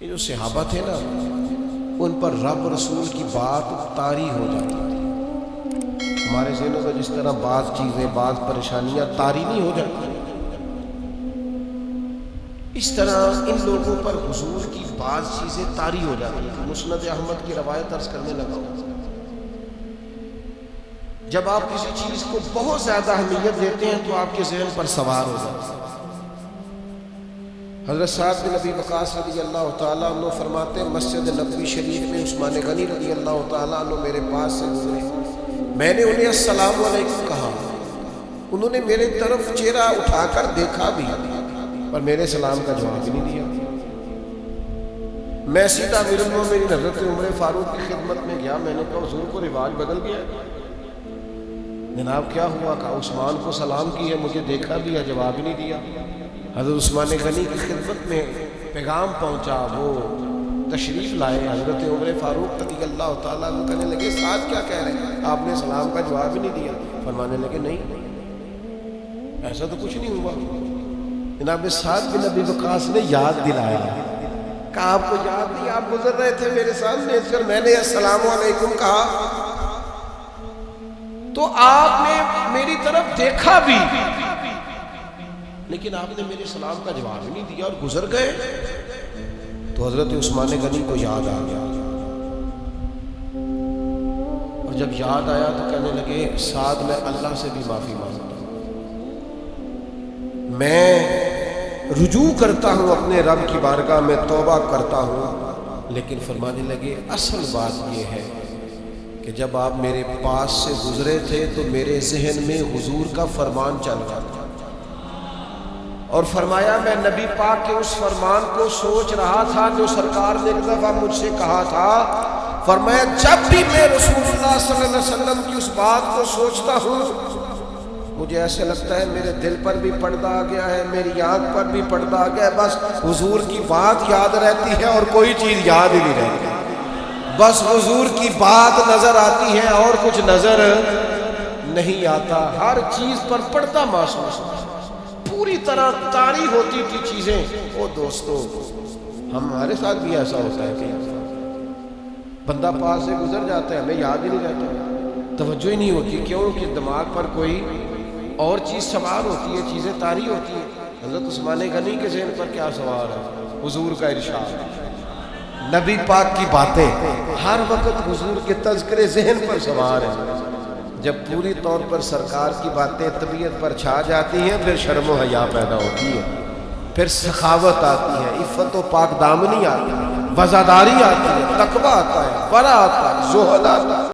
یہ جو صحابہ تھے نا، ان پر رب رسول کی بات طاری ہو جاتی تھی۔ ہمارے ذہنوں میں جس طرح بعض چیزیں، بعض پریشانیاں طاری نہیں ہو جاتی، اس طرح ان لوگوں پر حضور کی بعض چیزیں طاری ہو جاتی ہیں۔ مسند احمد کی روایت عرض کرنے لگا ہوں، جب آپ کسی چیز کو بہت زیادہ اہمیت دیتے ہیں تو آپ کے ذہن پر سوار ہو جاتا ہے۔ حضرت سعد بن ابی وقاص رضی اللہ تعالیٰ عنہ فرماتے ہیں، مسجد نبوی شریف میں عثمان غنی رضی اللہ تعالیٰ عنہ میرے پاس سے گزرے، میں نے انہیں السلام علیکم کہا، انہوں نے میرے طرف چہرہ اٹھا کر دیکھا بھی پر میرے سلام کا جواب نہیں دیا۔ میں سیدھا امیر المومنین حضرت عمر فاروق کی خدمت میں گیا، میں نے کہا حضور کو رواج بدل گیا جناب، کیا ہوا؟ کہا عثمان کو سلام کی ہے، مجھے دیکھا بھی ہے، جواب نہیں دیا۔ حضرت عثمان غنی کی خدمت میں پیغام پہنچا، وہ تشریف لائے، حضرت عمر فاروق رضی اللہ تعالیٰ عنہ کہنے لگے سعد کیا کہہ رہے ہیں؟ آپ نے سلام کا جواب ہی نہیں دیا۔ فرمانے لگے نہیں، ایسا تو کچھ نہیں ہوا۔ جناب سعد بن ابی وقاص نے یاد دلایا، کہا آپ کو یاد نہیں، آپ گزر رہے تھے میرے سامنے، پھر میں نے السلام علیکم کہا تو آپ نے میری طرف دیکھا بھی لیکن آپ نے میرے سلام کا جواب نہیں دیا اور گزر گئے۔ تو حضرت عثمان غنی کو یاد آ گیا، اور جب یاد آیا تو کہنے لگے سعد میں اللہ سے بھی معافی مانگتا ہوں، میں رجوع کرتا ہوں اپنے رب کی بارگاہ میں، توبہ کرتا ہوں، لیکن فرمانے لگے اصل بات یہ ہے کہ جب آپ میرے پاس سے گزرے تھے تو میرے ذہن میں حضور کا فرمان چل رہا تھا، اور فرمایا میں نبی پاک کے اس فرمان کو سوچ رہا تھا جو سرکار نے ایک دفعہ مجھ سے کہا تھا۔ فرمایا جب بھی میں رسول اللہ صلی اللہ علیہ وسلم کی اس بات کو سوچتا ہوں مجھے ایسے لگتا ہے میرے دل پر بھی پردہ آ گیا ہے، میری آنکھ پر بھی پردہ آ گیا ہے، بس حضور کی بات یاد رہتی ہے اور کوئی چیز یاد ہی نہیں رہتی، بس حضور کی بات نظر آتی ہے اور کچھ نظر نہیں آتا، ہر چیز پر پردہ محسوس ہوتا، پوری طرح طاری ہوتی تھی چیزیں۔ او دوستو، ہمارے ساتھ بھی ایسا ہوتا ہے کہ بندہ پاس سے گزر جاتا ہے، ہمیں یاد ہی نہیں رہتا، توجہ ہی نہیں ہوتی، کیوں کہ دماغ پر کوئی اور چیز سوار ہوتی ہے، چیزیں طاری ہوتی ہیں۔ حضرت عثمان غنی کے ذہن پر کیا سوار ہے؟ حضور کا ارشاد، نبی پاک کی باتیں، ہر وقت حضور کے تذکرے ذہن پر سوار ہیں۔ جب پوری طور پر سرکار کی باتیں طبیعت پر چھا جاتی ہیں پھر شرم و حیا پیدا ہوتی ہے، پھر سخاوت آتی ہے، عفت و پاک دامنی آتی ہے، وزاداری آتی ہے، تقویٰ آتا ہے، ورع آتا ہے، زہد آتا ہے۔